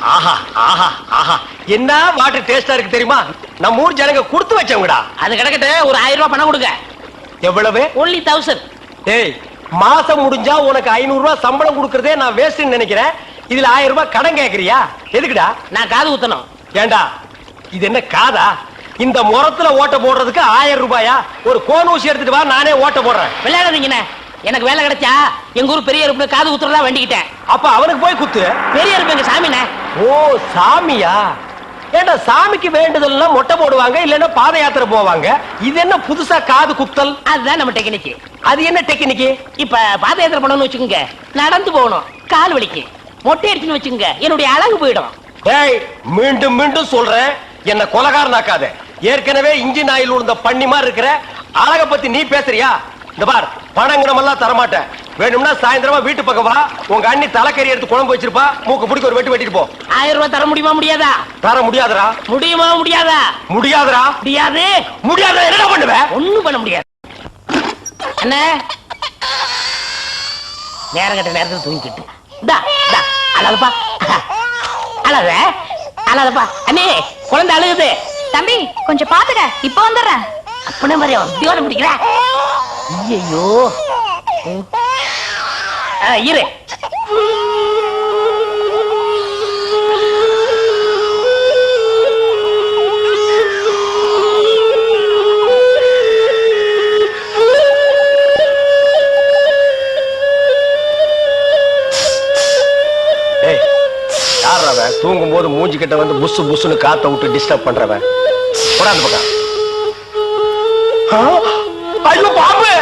ஆஹா ஆஹா ஆஹா, என்ன வாட்டர் டேஸ்டா இருக்கு தெரியுமா? நம்ம ஊர் ஜனங்க கொடுத்து வச்சவங்கடா. அது கிடக்கட்டு, ஒரு 1000 ரூபாய் பணம் கொடுங்க. எவ்வளவு? only 1000. ஏய், மாசம் முடிஞ்சா உனக்கு 500 ரூபாய் சம்பளம் கொடுக்கறதே நான் வேஸ்ட்னு நினைக்கிறேன். இதுல 1000 ரூபாய் கடன் கேக்குறியா? எதுக்குடா? நான் காது குத்தணும். ஏண்டா இது என்ன காதா? இந்த முறத்துல ஓட்ட போடுறதுக்கு 1000 ரூபாயா? ஒரு கோன் ஊசி எடுத்துட்டு வா, நானே ஓட்ட போடுறேன். விளையாடாதீங்கண்ணே. எனக்கு வேலை கிடைச்சா எங்க ஊர் பெரிய அருப்புல காது குத்துறதா வேண்டிக்கிட்டேன். அப்ப அவனுக்கு போய் குத்து. பெரிய அருப்பு எங்க சாமிண்ணே. ஓ சாமியா? ஏண்டா சாமிக்கு வேண்டுதல்னா மொட்டை போடுவாங்க, இல்லன்னா பாத யாத்திரை போவாங்க. இது என்ன புதுசா காது குத்தல்? அதுதான் நம்ம டெக்னிக். அது என்ன டெக்னிக்? இப்ப பாத யாத்திரை பண்ணணும்னு வச்சுக்கோங்க, நடந்து போகணும், கால் வலிக்கு. மொட்டை அடிச்சுன்னு வச்சுக்கோங்க, என்னுடைய அழகு போயிடும். டேய், மீண்டும் மீண்டும் சொல்றேன், என்ன கொலகாரனாக்காத. ஏற்கனவே இன்ஜின் ஆயில் உள்ள பண்ணி மாதிரி இருக்கிற அழக பத்தி நீ பேசுறியா? இந்த பார், பணங்கடமெல்லாம் தரமாட்டேன். வேணும்னா சாயந்தரமா வீட்டு பக்கம் வா, உங்க அண்ணி தலைக்கறி எடுத்து குழம்பு வச்சிருப்பா, மூக்கு பிடிக்க ஒரு வெட்டி வெட்டிட்டு போ. 1000 ரூபாய் தர முடியுமா முடியாதா? தர முடியாதுடா. முடியுமா முடியாதா? முடியாதுடா. முடியாது. முடியாத என்ன பண்ணுவ? ஒண்ணும் பண்ண முடியாது. என்ன நேரம் கட்ட நேரத்தில் தூங்கிட்டு அழகப்பா, அழக அழகப்பா. அண்ணே, குழந்தை அழுகுது. தம்பி கொஞ்சம் பாத்துக்க, இப்ப வந்துடுறேன். அப்பன மாதிரி தீவிரம் பிடிக்கிற. ஐயோ இரு. தூங்கும் போது மூஞ்சி கிட்ட வந்து புசு புசுன்னு காத்த விட்டு டிஸ்டர்ப் பண்றவன். போடாது பக்கம். ஐயோ பாம்பு!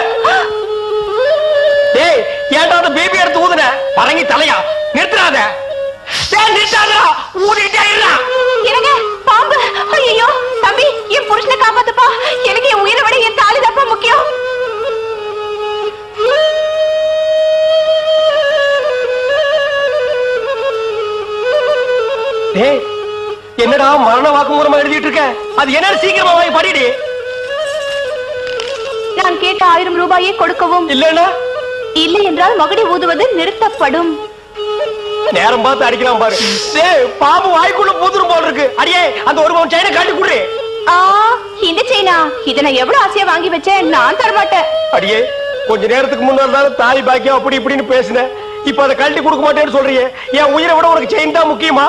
டேய், ஏன்டா அந்த பேபி எடுத்து ஊதுன? பரங்கி தலையா? நிறுத்துறாத. டேய் நிறுத்தாதடா, ஊதிட்டே இருடா. என்னங்க பாம்பு? ஐயோ தம்பி, என் புருஷனை காப்பாத்துப்பா. எனக்கு என் உயிரை விட என் தாலி தப்பா முக்கியம். டேய், என்னடா மரண வாக்குமூலமா எழுதிட்டு இருக்க? அது என்ன? சீக்கிரமா வாங்கி படிடி. நான் கேட்ட 1000 ரூபாயை கொடுக்கவும், இல்லன்னா இல்லை என்றால் மகுடி ஊதுவது நிறுத்தப்படும். நேரம் பார்த்து அடிக்கலாம் பாரு. டேய், பாம்பு வாய்க்குள்ள பூதுரும் போல இருக்கு. அடியே, அந்த ஒரு பவுன் செயினை காட்டி குடு. இந்த செயினா? இதை நான் எவ்வளவு ஆசையா வாங்கி வச்சேன், நான் தரமாட்டேன். அடியே, கொஞ்ச நேரத்துக்கு முன்னாடி தாய் பாக்கியம் அப்படி இப்படின்னு பேசினேன். இப்ப அதை கழட்டி கொடுக்க மாட்டேன்னு சொல்றியே. என் உயிரை விட உனக்கு செயின் தான் முக்கியமா?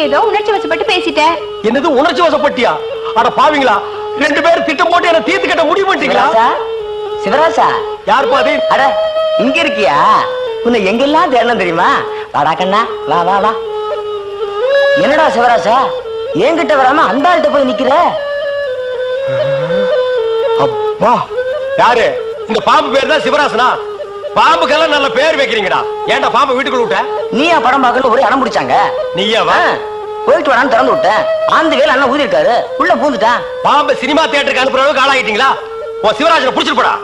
ஏதோ உணர்ச்சி வசப்பட்டு பேசிட்டேன். என்னது உணர்ச்சி வசப்பட்டியா? அட பாவீங்களா, 2 பேரும் திட்டம் போட்டு என்ன தீர்த்து கட்ட முடிவு பண்ணிட்டீங்களா? சிவராசா, யார் பாதி? அட இங்க இருக்கியா? உன்னை எங்கெல்லாம் தேடணும் தெரியுமா? வாடா கண்ணா, வா வா வா. என்னடா சிவராசா, என்கிட்ட வராம அந்த ஆள்கிட்ட போய் நிக்கிற? அப்பா, யாரு? இந்த பாம்பு பேர் தான் சிவராசனா? பாம்புக்கெல்லாம் நல்ல பேர் வைக்கிறீங்கடா. ஏன்டா பாம்பு வீட்டுக்குள்ள விட்ட? நீயா படம் பார்க்கணும் ஒரு இடம் பிடிச்சாங்க. நீயாவா? போயிட்டு வரான்னு திறந்து விட்டேன். ஆந்து வேலை அண்ணா ஊதி இருக்காரு, உள்ள பூந்துட்டான். பாம்பு சினிமா தியேட்டருக்கு அனுப்புற அளவுக்கு ஆளாயிட்டீங்களா? ஓ சிவராஜனை புடிச்சிட்டு போடா.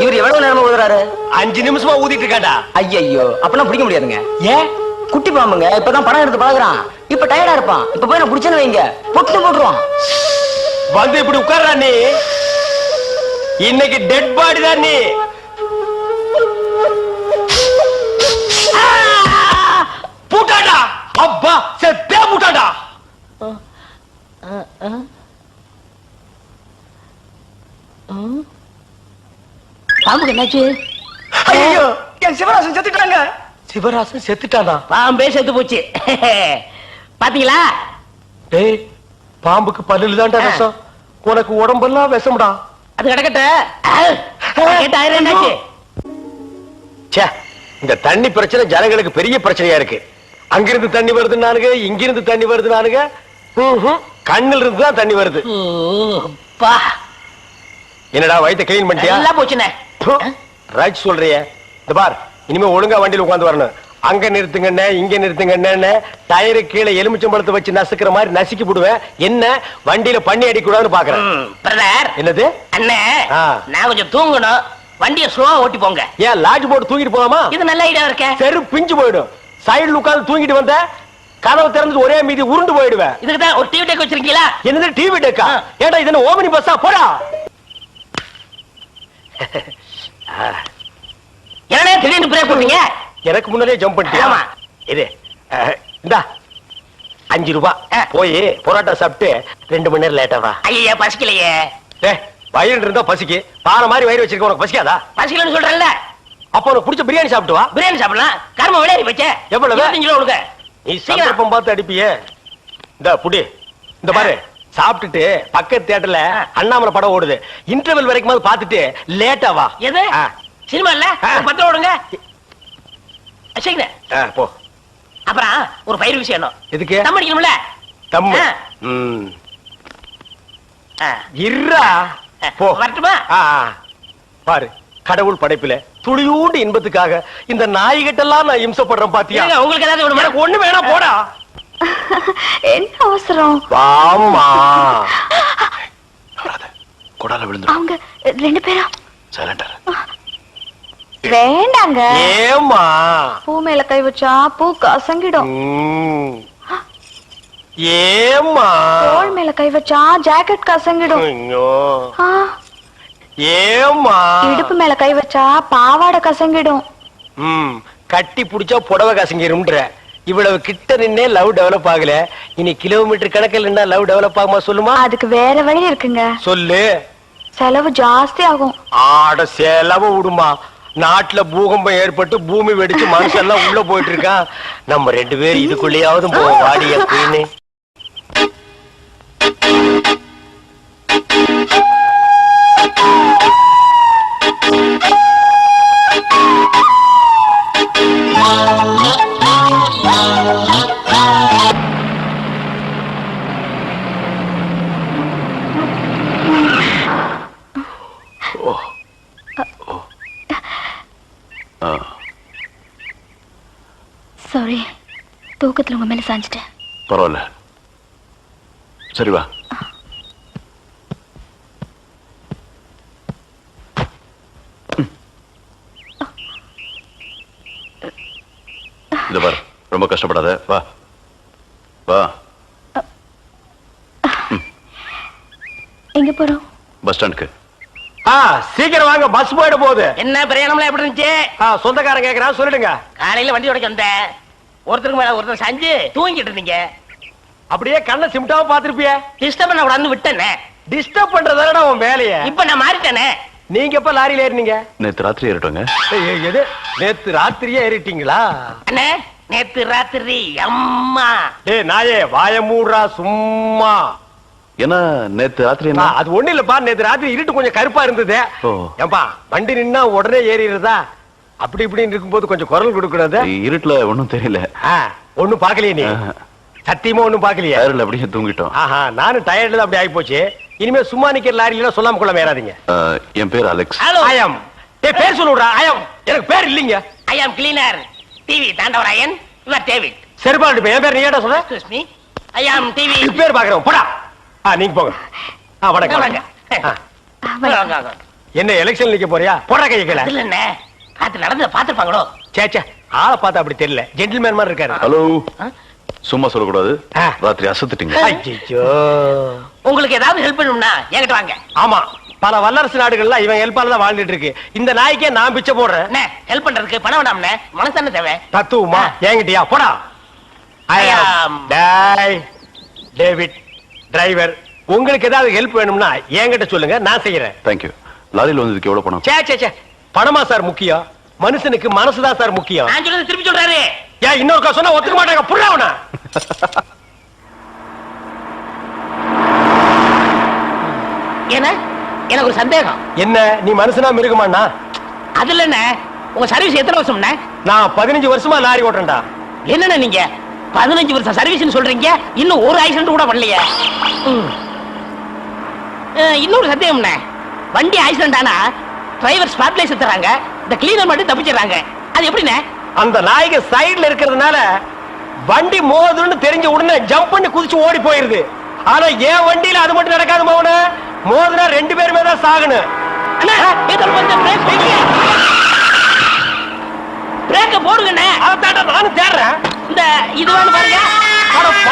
இவர் எவ்வளவு நேரமா ஊதுறாரு? 5 நிமிஷமா ஊதிட்டு இருக்காண்டா. ஐயோ, அப்பெல்லாம் பிடிக்க முடியாதுங்க. ஏன்? குட்டி பாம்புங்க, இப்பதான் படம் எடுத்து பழகுறான். இப்ப டயர்டா இருப்பான். இப்ப போய் நான் பிடிச்சேன்னு வைங்க, பொட்டு போட்டுருவான். வந்து இப்படி உட்கார்றா நீ. இன்னைக்கு டெட் பாடி தான் நீ. பூட்டாடா. அப்பா, செத்தே பூட்டாடா. பாம்புக்கு என்னாச்சு? ஐயோ, என் சிவராசன் செத்துட்டாங்க. சிவராசன் செத்துட்டானா? பாம்பே செத்து போச்சு. பாத்தீங்களா? டேய், பாம்புக்கு பல்லுல தான்டா விஷம். உனக்கு உடம்பெல்லாம் விஷம்டா. அது கிடக்கட்ட. கேட்ட 1000 என்னாச்சு? ச்சே, இந்த தண்ணி பிரச்சனை ஜனங்களுக்கு பெரிய பிரச்சனையா இருக்கு. அங்கிருந்து தண்ணி வருதுன்னானுங்க, இங்கிருந்து தண்ணி வருதுன்னானுங்க. கண்ணில் இருந்து தான் தண்ணி வருது. என்னடா வயித்தை கிளீன் பண்ணிட்டியா? எல்லாம் போச்சுனே. ரைட் சொல்றியே. இந்த பார், இனிமே ஒழுங்கா வண்டியில உட்கார்ந்து வரணும். அங்க நிறுத்துங்கண்ணே, இங்க நிறுத்துங்கண்ணே. டயரு கீழே எலுமிச்சம்பழத்தை வச்சு நசுக்கிற மாதிரி நசுக்கி போடுவேன். என்ன வண்டியில பண்ணி அடிக்கூடாதுன்னு பாக்குறேன். பிரதர், என்னது? அண்ணே, நான் கொஞ்சம் தூங்கணும். வண்டியை ஸ்லோவா ஓட்டி போங்க. ஏன் லாட்ஜ் போட்டு தூங்கிட்டு போகாமா? இது நல்ல ஐடியா இருக்கே. செரு பிஞ்சு போயிடும். சைடுல உட்கார்ந்து தூங்கிட்டு வந்த கதவு திறந்து ஒரே மீதி உருண்டு போயிடுவேன். இதுக்கு தான் ஒரு டிவி டெக் வச்சிருக்கீங்களா? என்னது டிவி டெக்கா? ஏடா இது என்ன ஓமினி பஸ்ஸா? போடா. என்னடா திடீர்னு பிரேக் போட்டீங்க? எனக்கு முன்னாலே ஜம்ப் பண்ணிட்டியா? ஆமா. இது இந்தா 5 ரூபாய் போய் பொரோட்டா சாப்பிட்டு 2 மணி நேரம் லேட்டா வா. ஐயா பசிக்கலையே. வயிறு இருந்தா பசிக்கு, பாறை மாதிரி வயிறு வச்சிருக்க உனக்கு பசிக்காதா? பசிக்கலன்னு சொல்றேன்ல. அப்ப உனக்கு பிடிச்ச பிரியாணி சாப்பிட்டு வா. பிரியாணி சாப்பிடலாம். கர்ம விளையாடி வச்சே. எவ்வளவு? 25 கிலோ கொடுங்க. நீ சந்தர்ப்பம் பார்த்து அடிப்பியே. இந்த புடி, இந்த பாரு, சாப்பிட்டுட்டு பக்கத்து தியேட்டர்ல அண்ணாமலை படம் ஓடுது, இன்டர்வல் வரைக்கும் பாத்துட்டு லேட்டா வா. எது சினிமா இல்ல? 10 ரூபா கொடுங்க. சரிங்க போ. அப்புறம் ஒரு பயிர் விஷயம். எதுக்கு? தம் அடிக்கணும்ல. தம்மு இருடா. போ. வரட்டுமா? பாரு, கடவுள் படைப்பில துளியூண்டு இன்பத்துக்காக இந்த நாய்கிட்டெல்லாம் நான் இம்சப்படுறேன் பாத்தியா? உங்களுக்கு ஏதாவது எனக்கு ஒண்ணு வேணாம், போடா. என்ன அவசரம்? வாமா. கொடால விழுந்து. அவங்க 2 பேரும் சைலண்டா. வேண்டாங்க. ஏமா? பூ மேல கை வச்சா பூ கசங்கிடும். ஏமா? தோள் மேல கை வச்சா ஜாக்கெட் கசங்கிடும். ஆ, ஏமா? இடுப்பு மேல கை வச்சா பாவாடை கசங்கிடும். கட்டி புடிச்சா புடவை கசங்கிரும்ன்ற. இவ்வளவு கிட்ட நின்னே லவ் டெவலப் ஆகல, இனி கிலோமீட்டர் கணக்கில் நின்னா லவ் டெவலப் ஆகுமா சொல்லுமா? அதுக்கு வேற வழி இருக்குங்க. சொல்லு. செலவு ஜாஸ்தி ஆகும். ஆட செலவு விடுமா. நாட்டுல பூகம்பம் ஏற்பட்டு பூமி வெடிச்சு மனுஷன் எல்லாம் உள்ள போயிட்டு இருக்கான். நம்ம 2 பேரும் இதுக்குள்ளேயாவது வாடி அப்படின்னு. சாரி, தூக்கத்துல உங்க மேல சாஞ்சிட்டேன். பரவாயில்ல, சரி வா. இத பாரு, ரொம்ப கஷ்டப்படாத, வா வா. எங்க போறோம்? பஸ் ஸ்டாண்டுக்கு. சீக்கிரம் வாங்க, பஸ் போயிட போகுது. என்ன பிரயாணம்லாம் எப்படி இருந்துச்சு? சொந்தக்காரன் கேக்குறான், சொல்லிடுங்க. காலையில வண்டி உடைக்க வந்தேன். ஒருத்தருக்கு மேல ஒருத்தர் சாஞ்சு தூங்கிட்டு இருந்தீங்க. அப்படியே கண்ணை சிமிட்டாம பாத்துருப்பிய. டிஸ்டர்ப் பண்ண கூடாதுன்னு விட்டேனே. டிஸ்டர்ப் பண்றதானடா உன் வேலைய. இப்ப நான் மாறிட்டேனே. நீங்க எப்ப லாரியில ஏறினீங்க? நேத்து ராத்திரி ஏறிட்டோங்க. எது, நேத்து ராத்திரியே ஏறிட்டீங்களா? அண்ணே, நேத்து ராத்திரி அம்மா. டேய் நாயே, வாய மூடுறா சும்மா. ஏன்னா நேத்து ராத்திரி என்ன? அது ஒண்ணு இல்லப்பா, நேத்து ராத்திரி இருட்டு கொஞ்சம் கருப்பா இருந்தது. ஏன்பா வண்டி நின்னா உடனே ஏறிடுறதா? அப்படி இப்படின்னு இருக்கும்போது கொஞ்சம் குரல் கொடுக்கக்கூடாது? இருட்டுல ஒண்ணும் தெரியல. ஒண்ணும் பாக்கலையே நீ? சத்தியமா ஒண்ணும் பாக்கலையே? டயர்ல அப்படியே தூங்கிட்டோம். நானும் டயர்ட்ல தான் அப்படி ஆகி போச்சு. இனிமே சும்மா நிக்கிற லாரியில சொல்லாம கொள்ள மேறாதீங்க. என் பேர் அலெக்ஸ். ஐயம். பேர் சொல்லுடா. ஐயம். எனக்கு பேர் இல்லீங்க. I am cleaner TV Thandavarayan. Your David. சரிபாடு, என் பேர் நீ ஏடா சொல்ற? Excuse me, I am TV. பேர் பாக்குறோம், போடா. நீங்க போங்க. வணக்கம். வாங்க. என்ன எலெக்ஷன் நிக்க போறியா? போடா கைய கீழ. இல்ல என்ன, காத்து நடந்து பாத்துப்பாங்களோ? சேச்சே, ஆளை பார்த்தா அப்படி தெரியல, ஜென்டில்மேன் மாதிரி இருக்காரு. ஹலோ, சும்மா சொல்லக்கூடாது. ராத்திரி அசத்துட்டீங்க. ஐயோ, உங்களுக்கு ஏதாவது ஹெல்ப் பண்ணணும்னா என்கிட்ட வாங்க. ஆமா, பல வல்லரசு நாடுகள்லாம் இவன் ஹெல்ப்பால தான் வாழ்ந்துட்டு இருக்கு. இந்த நாய்க்கே நான் பிச்சை போடுறேன். என்ன ஹெல்ப் பண்றதுக்கு பணம் வேண்டாம்னே, மனசான தேவை. தத்துவமா என்கிட்டயா? போடா. டேவிட் டிரைவர், உங்களுக்கு ஏதாவது ஹெல்ப் வேணும்னா என்கிட்ட சொல்லுங்க, நான் செய்யறேன். தேங்க்யூ. லாரியில் வந்ததுக்கு எவ்வளவு பணம்? சே பணமா சார் முக்கியம்? மனுஷனுக்கு மனசுதான் சார் முக்கியம். நான் சொல்றது திருப்பி சொல்றாரு. ஏன் இன்னொரு சொன்னா ஒத்துக்க மாட்டாங்க, புரியவனா? என்ன, எனக்கு ஒரு சந்தேகம். என்ன, நீ மனுஷனா மிருகமாண்ணா? அதுல என்ன, உங்க சர்வீஸ் எத்தனை வருஷம்? நான் 15 வருஷமா லாரி ஓட்டுறேன்டா. என்னண்ணா நீங்க 15 வருஷம் சர்வீஸ் சொல்றீங்க, இன்னும் ஒரு ஆக்சிடென்ட் கூட பண்ணலையே. இன்னொரு சந்தேகம், வண்டி ஆக்சிடென்ட் ஆனா டிரைவர் ஸ்பாட்லைஸ் தராங்க, இந்த கிளீனர் மட்டும் தப்பிச்சிடறாங்க. அது எப்படிண்ணே? அந்த நாய்க்கு சைடுல இருக்கிறதுனால வண்டி மோதுன்னு தெரிஞ்ச உடனே ஜம்ப் பண்ணி குதிச்சு ஓடி போயிருது. ஆனா என் வண்டியில அது மட்டும் நடக்காது மோன. மோதுனா 2 பேருமே தான் சாகணும். பிரேக்க போடுங்கண்ணே. அதான் நானும் தேடுறேன். இந்த இது வேணும் பாருங்க.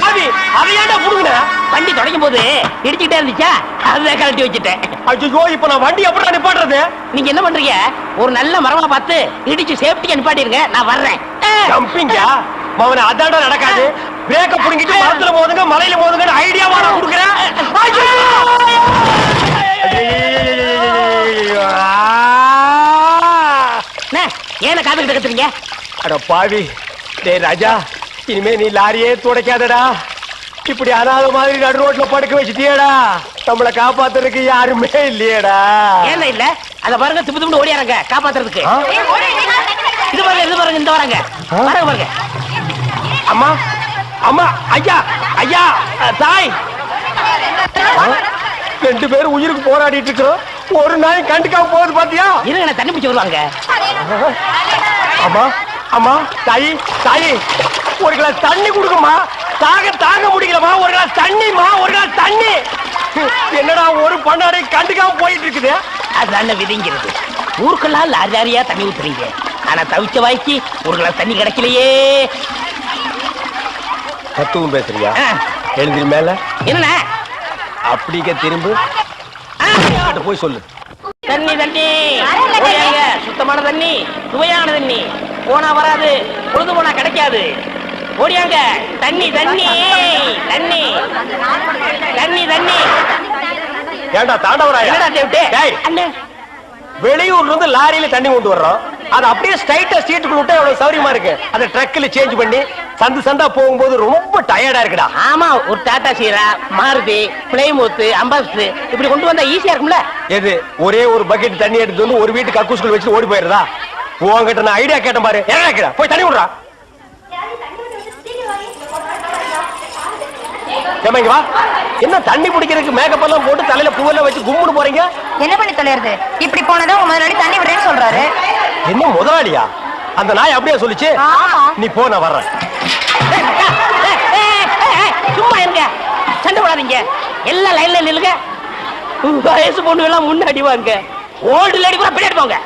பாவி, அதையாண்டா புடுங்க. வண்டி தொடங்கும் போது இடிச்சுக்கிட்டே இருந்துச்சா, அதுதான் கழட்டி வச்சுட்டேன். ஐயோ, இப்ப நான் வண்டி எப்படி நிப்பாட்டுறது? நீங்க என்ன பண்றீங்க, ஒரு நல்ல மரமா பார்த்து இடிச்சு சேஃப்டியா நிப்பாட்டிருங்க, நான் வர்றேன். ஜம்பிங்கா மவன? அதாண்டா நடக்காது. பிரேக்க புடிங்கிட்டு மரத்துல மோதுங்க மலையில மோதுங்க ஐடியாவா நான் கொடுக்குறேன். ஏன காத்துக்கிட்டு கத்துறீங்க? அட பாவி, டேய் ராஜா, இனிமே நீ லாரியே துடைக்காதடா. இப்படி அனாத மாதிரி நடு ரோட்ல படுக்க வச்சுட்டியேடா. நம்மளை காப்பாத்துறதுக்கு யாருமே இல்லையேடா. ஏன் இல்ல? அத பாருங்க, திப்பு திப்பு ஓடியாரங்க காப்பாத்துறதுக்கு. இது பாருங்க, இது பாருங்க, இந்த வராங்க பாருங்க பாருங்க. அம்மா அம்மா, ஐயா ஐயா, தாய், ரெண்டு பேரும் உயிருக்கு போராடிட்டு இருக்கிறோம். ஒரு நாய் கண்டுக்காம போகுது பாத்தியா? இருங்க, நான் தண்ணி பிடிச்சு வருவாங்க. அம்மா அம்மா, தாயி தாயி, ஒரு கிளாஸ் தண்ணி கொடுக்குமா? தாங்க முடியலமா, ஒரு கிளாஸ் தண்ணிமா, ஒரு கிளாஸ் தண்ணி. என்னடா ஒரு பண்ணாடை கண்டுக்காம போயிட்டு இருக்குது. அதுதான் விதிங்கிறது. ஊருக்கெல்லாம் லாரி லாரியா தண்ணி ஊத்துறீங்க, ஆனா தவிச்ச வாய்க்கு ஒரு கிளாஸ் தண்ணி கிடைக்கலையே. தத்துவம் பேசுறியா? எழுந்திரி மேல. என்ன அப்படிக்க திரும்ப போய் சொல்லு. தண்ணி தண்ணி ஓடியாங்க. சுத்தமான தண்ணி, சுவையான தண்ணி. போனா வராது, பொழுது போனா கிடைக்காது. ஓடியாங்க. தண்ணி தண்ணி தண்ணி தண்ணி தண்ணி. ஏண்டா தாண்டவராயா? டேய், வெளியூர்ல இருந்து லாரியில தண்ணி கொண்டு வர்றோம். அது அப்படியே ஸ்ட்ரைட்டா சீட்டுக்குள்ள விட்டா எவ்வளவு சௌரியமா இருக்கு. அதை ட்ரக்ல சேஞ்ச் பண்ணி சந்து சந்தா போகும்போது ரொம்ப டயர்டா இருக்குடா. ஆமா, ஒரு டாடா சீரா, மாருதி, பிளைமூத், அம்பாஸ்டர் இப்படி கொண்டு வந்தா ஈஸியா இருக்கும்ல. எது ஒரே ஒரு பக்கெட் தண்ணி எடுத்து வந்து ஒரு வீட்டு கக்கூஸ்குள்ள வச்சு ஓடி போயிருதா? உன்கிட்ட நான் ஐடியா கேட்டேன் பாரு. என்ன போய் தண்ணி விடுறா. வா. என்ன தண்ணி பிடிக்கிறதுக்கு மேக்கப் எல்லாம் போட்டு தலையில பூவெல்லாம் வச்சு கும்பிட்டு போறீங்க? என்ன பண்ணி தொலைறது? இப்படி போனதா உங்க முதலாளி தண்ணி விடுறேன்னு சொல்றாரு. என்ன முதலாளியா? அந்த நாய் அப்படியே சொல்லிச்சு. நீ போ, நான் வர்றேன். சும்மா இருங்க, சண்டை போடாதீங்க. எல்லாம் லைன்ல நில்லுங்க. வயசு பொண்ணு எல்லாம் முன்னாடி வாங்க, ஓல்டு லேடி கூட பின்னாடி போங்க.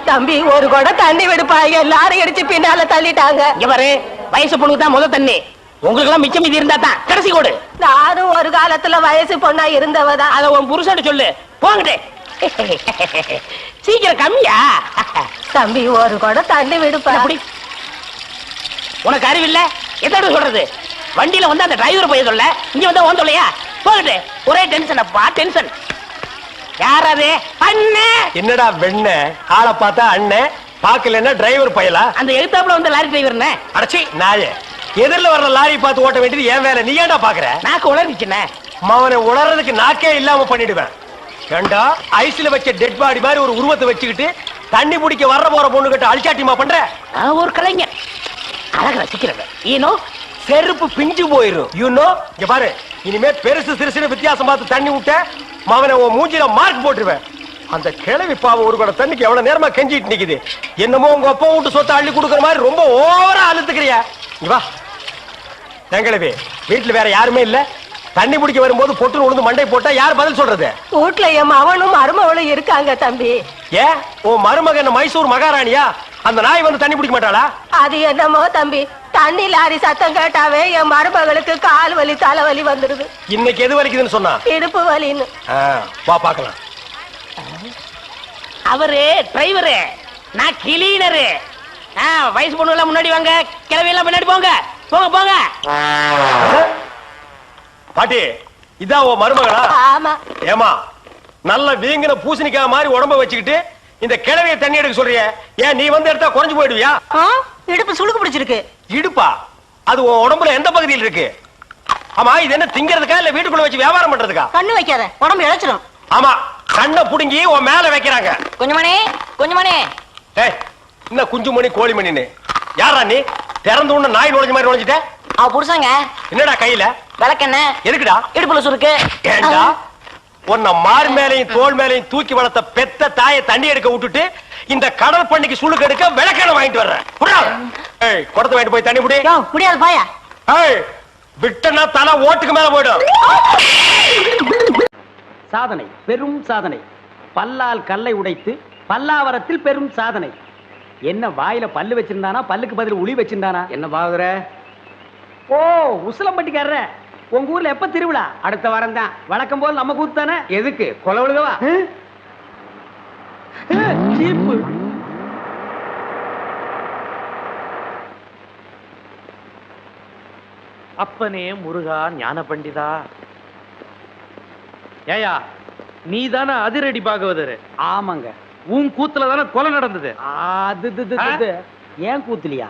தம்பி, ஒரு கூட தண்ணி விடுப்பாங்க, லாரி அடிச்சு பின்னால தள்ளிட்டாங்க. இங்க பாரு, வயசு பொண்ணுக்கு தான் முதல் தண்ணி. உங்களுக்கு எல்லாம் மிச்சம் மீதி இருந்தா தான் கடைசி கோடு. நானும் ஒரு காலத்துல வயசு பொண்ணா இருந்தவதான். அத உன் புருஷன் சொல்லு. போங்கடே. சீக்கிரம் கம்மியா? தம்பி, ஒரு கூட தண்ணி விடுப்பா. உனக்கு அறிவில்ல? எத்தனை சொல்றது? வண்டியில வந்து அந்த டிரைவர் போய் சொல்ல, இங்க வந்து ஓன் சொல்லையா? போகட்டு. ஒரே டென்ஷன் அப்பா, டென்ஷன். யாராவது? அண்ணன். என்னடா வெண்ண ஆளை பார்த்தா அண்ணன், பாக்கலன்னா டிரைவர் பயலா? அந்த எழுத்தாப்புல வந்து லாரி டிரைவர். அடச்சி நாயே, எதிரில வர்ற லாரி பார்த்து ஓட்ட வேண்டியது ஏன் வேலை? நீ ஏன்டா பாக்குற? நாக்கு உளறிச்சுனே. மவனை உளறதுக்கு நாக்கே இல்லாம பண்ணிடுவேன். ஏண்டா ஐஸ்ல வச்ச டெட் பாடி மாதிரி ஒரு உருவத்தை வச்சுக்கிட்டு தண்ணி பிடிக்க வர்ற போற பொண்ணு கிட்ட அழிச்சாட்டிமா பண்ற? ஒரு கலைஞர் அழகு ரசிக்கிறது. ஈனோ செருப்பு பிஞ்சு போயிரும். யூனோ, இங்க பாரு, இனிமே பெருசு சிறுசுன்னு வித்தியாசம் பார்த்து தண்ணி விட்ட மவனை உன் மூஞ்சில மார்க் போட்டுருவேன். அந்த கிழவி பாவம் ஒரு கூட தண்ணிக்கு எவ்வளவு நேரமா கெஞ்சிட்டு நிக்குது. என்னமோ உங்க அப்பா விட்டு சொத்தை அள்ளி கொடுக்குற மாதிரி ரொம்ப ஓவரா அழுத்துக்கிறியா? இங்க வா. எங்களவே வீட்டுல வேற யாருமே இல்ல. தண்ணி பிடிக்க வரும்போது பொட்டு உழுந்து மண்டை போட்டா யார் பதில் சொல்றது? வீட்டுல என் மவனும் மருமவளும் இருக்காங்க தம்பி. ஏன் உன் மருமக என்ன மைசூர் மகாராணியா? அந்த நாய் வந்து தண்ணி பிடிக்க மாட்டாளா? அது என்னமோ தம்பி, தண்ணி லாரி சத்தம் கேட்டாவே என் மருமகளுக்கு கால் வலி தலைவலி வந்துருது. இன்னைக்கு எது வலிக்குதுன்னு சொன்னா? இடுப்பு வலின்னு. வா பாக்கலாம். அவரு டிரைவரு, நான் கிளீனரு. வயசு பொண்ணு எல்லாம் முன்னாடி வாங்க, கிளவி எல்லாம் பின்னாடி போங்க. போங்க போங்க. பாட்டி, இதான் உன் மருமகளா? ஆமா. ஏமா, நல்ல வீங்கின பூசணிக்காய் மாதிரி உடம்ப வச்சுக்கிட்டு இந்த கிழவிய தண்ணி எடுக்க சொல்றிய? ஏன் நீ வந்து எடுத்தா குறைஞ்சு போயிடுவியா? இடுப்பு சுளுக்கு பிடிச்சிருக்கு. இடுப்பா? அது உன் உடம்புல எந்த பகுதியில் இருக்கு? ஆமா, இது என்ன திங்கிறதுக்கா இல்ல வீட்டுக்குள்ள வச்சு வியாபாரம் பண்றதுக்கா? கண்ணு வைக்காத, உடம்பு இழைச்சிடும். ஆமா, கண்ணை புடுங்கி உன் மேல வைக்கிறாங்க. குஞ்சுமணி, குஞ்சுமணி. ஏய், என்ன குஞ்சுமணி கோழிமணின்னு? யாரா நீ? திறந்து உள்ள நாய் நுழைஞ்ச மாதிரி நுழைஞ்சிட்ட? அவ புருஷங்க. என்னடா கையில? விளக்கெண்ண. எதுக்குடா? இடுப்புல சுருக்கு. ஏண்டா உன்னை மார் மேலையும் தோல் மேலையும் தூக்கி வளர்த்த பெத்த தாயை தண்ணி எடுக்க விட்டுட்டு இந்த கடல் பண்ணிக்கு சுளுக்கு எடுக்க விளக்கெண்ண வாங்கிட்டு வர்றேன். குடத்தை வாங்கிட்டு போய் தண்ணி புடி. முடியாது பாயா. விட்டனா தலை ஓட்டுக்கு மேல போயிடும். சாதனை, பெரும் சாதனை. பல்லால் கல்லை உடைத்து பல்லாவரத்தில் பெரும் சாதனை. என்ன வாயில பல்லு வச்சிருந்தானா, பல்லுக்கு பதில் உளி வச்சிருந்தானா? என்ன பாகுற? ஓ, உசிலம்பட்டிக்காரர. உங்க ஊர்ல எப்ப திருவிழா? அடுத்த வாரம் தான். வழக்கம் போல் நம்ம கூத்து தானே. எதுக்கு? கொலவழுகவா? அப்பனே முருகா ஞான பண்டிதா. ஏயா நீ தானே அதிரடி பாகவதர்? ஆமாங்க. உன் கூத்துல தானே கொலை நடந்தது. அது ஏன் கூத்துலியா?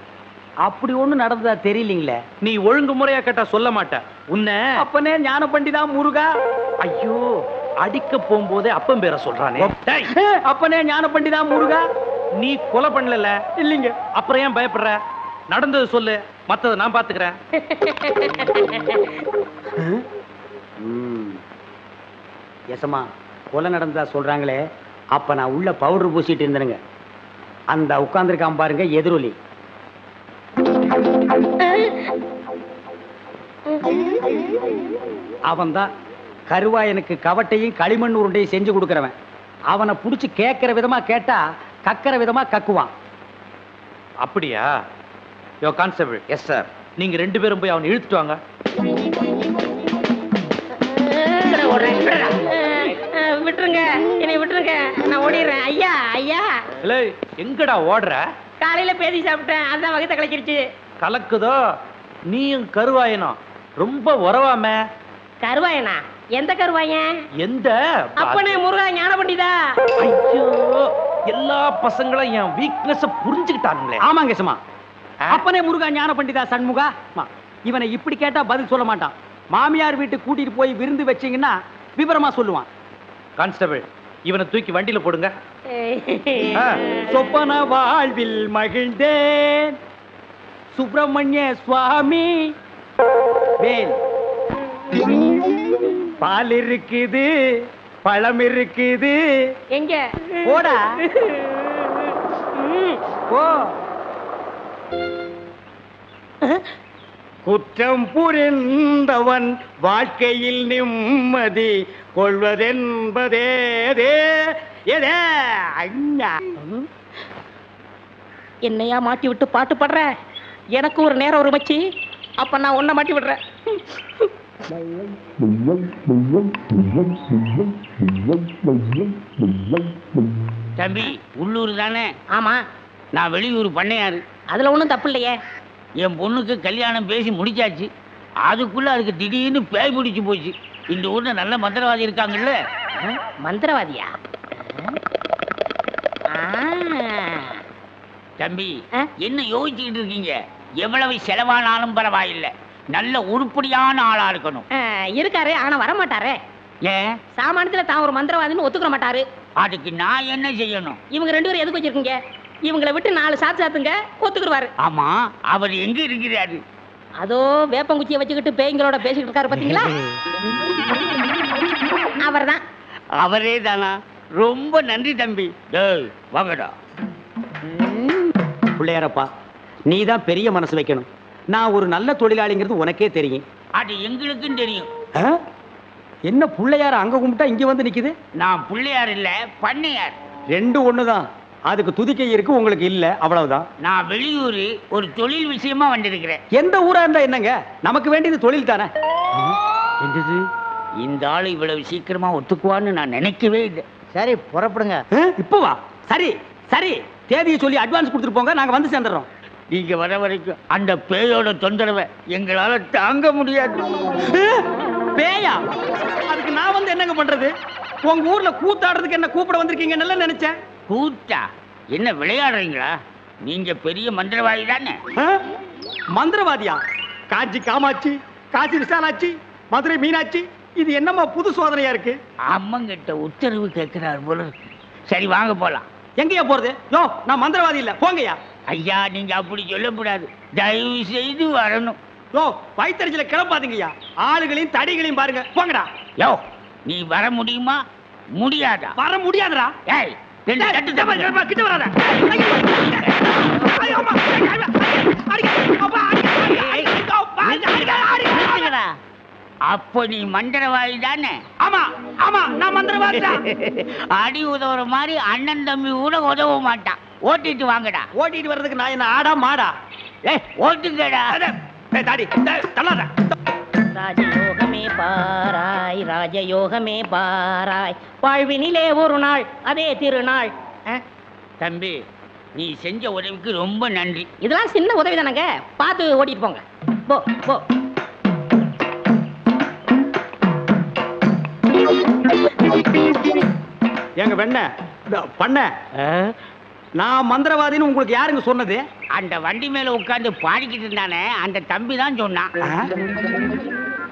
அப்படி ஒண்ணு நடந்ததா தெரியலீங்களே. நீ ஒழுங்கு முறையா கேட்டா சொல்ல மாட்ட. உன்னை அப்பனே ஞான பண்டிதா முருகா. ஐயோ அடிக்க போகும்போதே அப்பன் பேரை சொல்றானே. டேய், அப்பனே ஞான பண்டிதா முருகா. நீ கொலை பண்ணல இல்லைங்க. அப்புறம் ஏன் பயப்படுற? நடந்தது சொல்லு, மத்தத நான் பாத்துக்கிறேன். எசமா கொலை நடந்ததா சொல்றாங்களே, அப்ப நான் உள்ள பவுடர் பூசிட்டு இருந்தேனுங்க. அந்த உட்கார்ந்துருக்கான் பாருங்க எதிரொலி. அவன் தான் கருவாயனுக்கு கவட்டையும் களிமண் உருண்டையும் செஞ்சு கொடுக்கறவன். அவனை புடிச்சு கேட்கிற விதமா கேட்டா கக்கிற விதமா கக்குவான். அப்படியா? யோ கான்ஸ்டபிள். Yes sir. நீங்க 2 பேரும் போய் அவனை இழுத்துட்டு வாங்க. விட்டுருங்க, என்னை விட்டுருங்க, நான் ஓடிடுறேன். ஐயா ஐயா. இல்ல எங்கடா ஓடுற? காலையில பேதி சாப்பிட்டேன், அதான் வகத்தை கலக்கிருச்சு. கலக்குதோ? நீயும் கருவாயனும் ரொம்ப உறவாம. கருவாயனா? எந்த கருவாயன்? எந்த? அப்பனே முருகா ஞான பண்டிதா. ஐயோ எல்லா பசங்களும் என் வீக்னஸ் புரிஞ்சுக்கிட்டானுங்களே. ஆமாங்க சும்மா. அப்பனே முருகா ஞான பண்டிதா சண்முகா. இவனை இப்படி கேட்டா பதில் சொல்ல மாட்டான். மாமியார் வீட்டுக்கு கூட்டிட்டு போய் விருந்து வச்சீங்கன்னா விவரமா சொல்லுவான். கான்ஸ்டபிள், இவனை தூக்கி வண்டியில போடுங்க. சொப்பன வாழ்வில் மகிழ்ந்தேன் சுப்பிரமணிய சுவாமி. வேல் பால் இருக்குது, பழம் இருக்குது. எங்க போடா போ. குற்றம் புரிந்தவன் வாழ்க்கையில் நிம்மதி கொள்வதென்பதே என்னையா மாட்டி விட்டு பாட்டு பாடுற? எனக்கு ஒரு நேரம் ஒரு மச்சி, அப்ப நான் உன்னை மாட்டி விடுறேன். தம்பி உள்ளூர் தானே? ஆமா. நான் வெளியூர் பண்ணையாரு. அதுல ஒண்ணும் தப்பு இல்லையே. என் பொண்ணுக்கு கல்யாணம் பேசி முடிச்சாச்சு. அதுக்குள்ள அதுக்கு திடீர்னு பேய் பிடிச்சு போச்சு. இந்த ஊர்ல நல்ல மந்திரவாதி இருக்காங்கல்ல. மந்திரவாதியா? தம்பி என்ன யோசிச்சுக்கிட்டு இருக்கீங்க? எவ்வளவு செலவானாலும் பரவாயில்லை, நல்ல உருப்படியான ஆளா இருக்கணும். இருக்காரு, ஆனா வர மாட்டாரே. ஏன்? சாமானியத்துல தான் ஒரு மந்திரவாதின்னு ஒத்துக்க மாட்டாரு. அதுக்கு நான் என்ன செய்யணும்? இவங்க 2 பேரும் எதுக்கு வச்சிருக்கீங்க? இவங்களை விட்டு 4 சாத்து சாத்துங்க, ஒத்துக்குருவாரு. ஆமா, அவர் எங்க இருக்கிறாரு? அதோ வேப்பங்குச்சியை வச்சுக்கிட்டு பேய்களோட பேசிக்கிட்டு இருக்காரு பாத்தீங்களா? அவர்தான். அவரே தானா? ரொம்ப நன்றி தம்பி. டேய் வாங்கடா. பிள்ளையாரப்பா, நீ தான் பெரிய மனசு வைக்கணும். நான் ஒரு நல்ல தொழிலாளிங்கிறது உனக்கே தெரியும். அது எங்களுக்கும் தெரியும். என்ன பிள்ளையார அங்க கும்பிட்டா இங்க வந்து நிக்குது? நான் பிள்ளையார் இல்ல, பண்ணையார். 2 ஒண்ணுதான். அதுக்கு துதிக்கை இருக்கு, உங்களுக்கு இல்ல, அவ்வளவுதான். நான் வெளியூர் ஒரு தொழில் விஷயமா வந்திருக்கிறேன். எந்த ஊரா இருந்தா என்னங்க, நமக்கு வேண்டியது தொழில் தானே. என்னது, இந்த ஆளு இவ்வளவு சீக்கிரமா ஒத்துக்குவான்னு நான் நினைக்கவே இல்லை. சரி புறப்படுங்க. இப்போ வா. சரி சரி, தேதியை சொல்லி அட்வான்ஸ் கொடுத்துட்டு போங்க, நாங்க வந்து சேர்ந்துடுறோம். நீங்க வர வரைக்கும் அந்த பேயோட தொந்தரவை எங்களால தாங்க முடியாது. பேயா? அதுக்கு நான் வந்து என்னங்க பண்றது? உங்க ஊர்ல கூத்தாடுறதுக்கு என்ன கூப்பிட வந்திருக்கீங்க நல்லா நினைச்சேன். கூத்தா? என்ன விளையாடுறீங்களா? நீங்க பெரிய மந்திரவாதி தானே? மந்திரவாதியா? காஞ்சி காமாட்சி, காசி விசாலாட்சி, மதுரை மீனாட்சி, இது என்னமா புது சோதனையா இருக்கு? அம்மங்கிட்ட உத்தரவு கேட்கிறார் போல. சரி வாங்க போலாம். எங்கயா போறது? யோ, நான் மந்திரவாதி இல்ல, போங்கயா. ஐயா நீங்க அப்படி சொல்லக்கூடாது, தயவு செய்து வரணும். யோ, வயித்தறிச்சல கிளப்பாதீங்கய்யா. ஆளுகளையும் தடிகளையும் பாருங்க, போங்கடா. யோ, நீ வர முடியுமா முடியாதா? வர முடியாதுடா. ஏய், 2 தட்டு தட்டு. கிட்ட வராத. அப்ப நீ மந்திரவாதி தானே? ஆமா ஆமா, நான் மந்திரவாதி தான். அடி உதவுற மாதிரி அண்ணன் தம்பி கூட உதவ மாட்டான். ஓட்டிட்டு வாங்கடா. ஓட்டிட்டு வர்றதுக்கு நான் என்ன ஆடா மாடா? ஏய் ஓட்டுங்கடா. தாடி தள்ளாத. ராஜயோகமே பாராய், ராஜயோகமே பாராய், வாழ்வினிலே ஒரு நாள் அதே திருநாள். தம்பி நீ செஞ்ச உதவிக்கு ரொம்ப நன்றி. இதெல்லாம் சின்ன உதவி தானங்க, பார்த்து ஓட்டிட்டு போங்க. போ போ. எங்க வெண்ண பண்ண நான் மந்திரவாதின்னு உங்களுக்கு யாருங்க சொன்னது? அந்த வண்டி மேல உட்கார்ந்து பாடிக்கிட்டு இருந்தானே அந்த தம்பி தான் சொன்னான்.